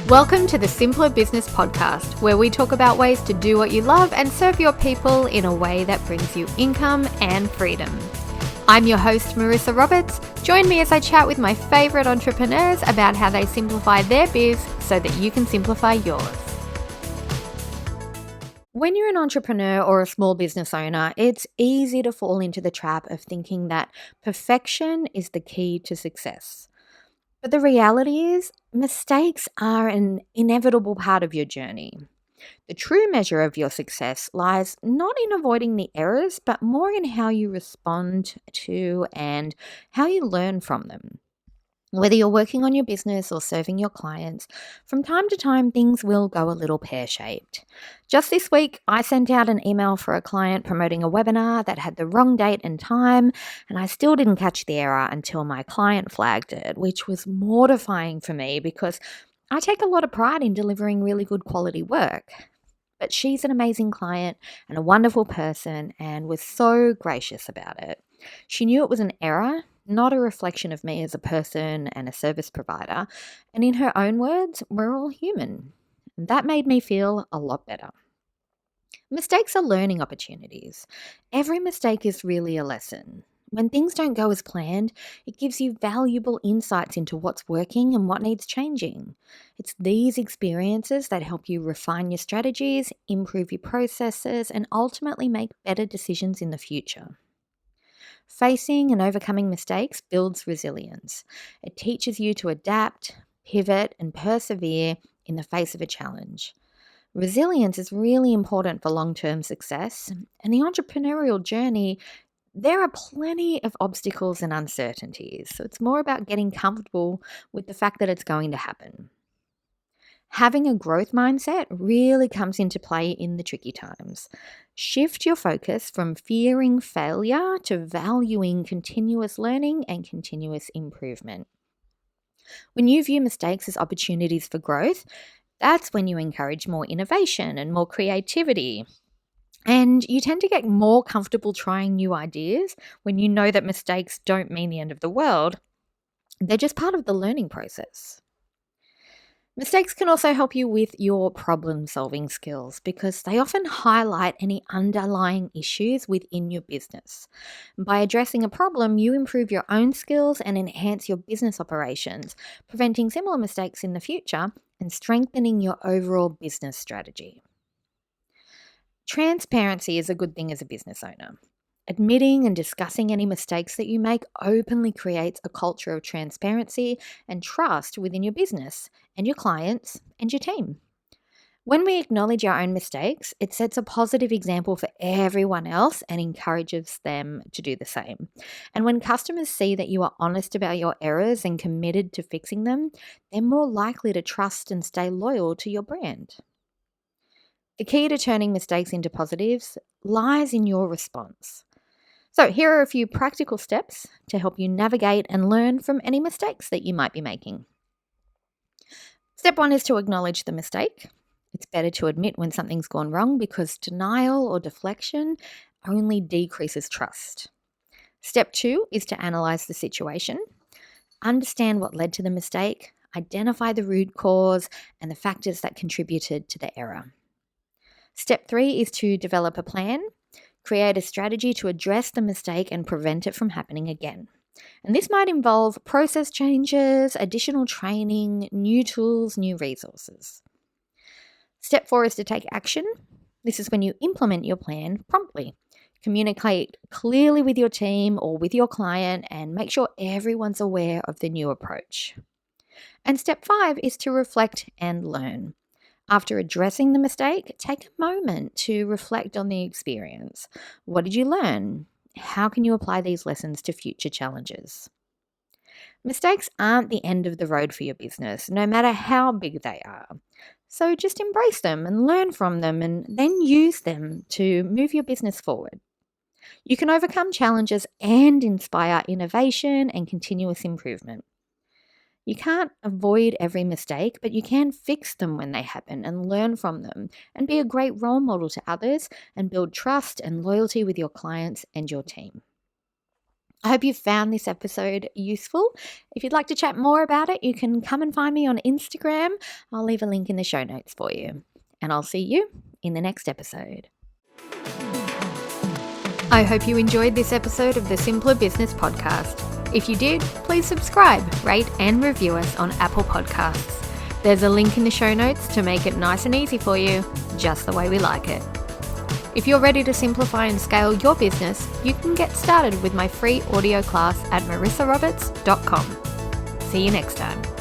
Welcome to the Simpler Business Podcast, where we talk about ways to do what you love and serve your people in a way that brings you income and freedom. I'm your host, Marissa Roberts. Join me as I chat with my favorite entrepreneurs about how they simplify their biz so that you can simplify yours. When you're an entrepreneur or a small business owner, it's easy to fall into the trap of thinking that perfection is the key to success. But the reality is, mistakes are an inevitable part of your journey. The true measure of your success lies not in avoiding the errors, but more in how you respond to and how you learn from them. Whether you're working on your business or serving your clients, from time to time things will go a little pear-shaped. Just this week, I sent out an email for a client promoting a webinar that had the wrong date and time, and I still didn't catch the error until my client flagged it, which was mortifying for me because I take a lot of pride in delivering really good quality work. But she's an amazing client and a wonderful person and was so gracious about it. She knew it was an error, not a reflection of me as a person and a service provider. And in her own words, we're all human. And that made me feel a lot better. Mistakes are learning opportunities. Every mistake is really a lesson. When things don't go as planned, it gives you valuable insights into what's working and what needs changing. It's these experiences that help you refine your strategies, improve your processes, and ultimately make better decisions in the future. Facing and overcoming mistakes builds resilience. It teaches you to adapt, pivot, and persevere in the face of a challenge. Resilience is really important for long-term success, and the entrepreneurial journey, there are plenty of obstacles and uncertainties, so it's more about getting comfortable with the fact that it's going to happen. Having a growth mindset really comes into play in the tricky times. Shift your focus from fearing failure to valuing continuous learning and continuous improvement. When you view mistakes as opportunities for growth, that's when you encourage more innovation and more creativity. And you tend to get more comfortable trying new ideas when you know that mistakes don't mean the end of the world. They're just part of the learning process. Mistakes can also help you with your problem-solving skills because they often highlight any underlying issues within your business. By addressing a problem, you improve your own skills and enhance your business operations, preventing similar mistakes in the future and strengthening your overall business strategy. Transparency is a good thing as a business owner. Admitting and discussing any mistakes that you make openly creates a culture of transparency and trust within your business and your clients and your team. When we acknowledge our own mistakes, it sets a positive example for everyone else and encourages them to do the same. And when customers see that you are honest about your errors and committed to fixing them, they're more likely to trust and stay loyal to your brand. The key to turning mistakes into positives lies in your response. So here are a few practical steps to help you navigate and learn from any mistakes that you might be making. Step 1 is to acknowledge the mistake. It's better to admit when something's gone wrong because denial or deflection only decreases trust. Step 2 is to analyze the situation. Understand what led to the mistake, identify the root cause and the factors that contributed to the error. Step 3 is to develop a plan. Create a strategy to address the mistake and prevent it from happening again. And this might involve process changes, additional training, new tools, new resources. Step 4 is to take action. This is when you implement your plan promptly. Communicate clearly with your team or with your client and make sure everyone's aware of the new approach. And step 5 is to reflect and learn. After addressing the mistake, take a moment to reflect on the experience. What did you learn? How can you apply these lessons to future challenges? Mistakes aren't the end of the road for your business, no matter how big they are. So just embrace them and learn from them and then use them to move your business forward. You can overcome challenges and inspire innovation and continuous improvement. You can't avoid every mistake, but you can fix them when they happen and learn from them and be a great role model to others and build trust and loyalty with your clients and your team. I hope you found this episode useful. If you'd like to chat more about it, you can come and find me on Instagram. I'll leave a link in the show notes for you. And I'll see you in the next episode. I hope you enjoyed this episode of the Simpler Business Podcast. If you did, please subscribe, rate, and review us on Apple Podcasts. There's a link in the show notes to make it nice and easy for you, just the way we like it. If you're ready to simplify and scale your business, you can get started with my free audio class at marissaroberts.com. See you next time.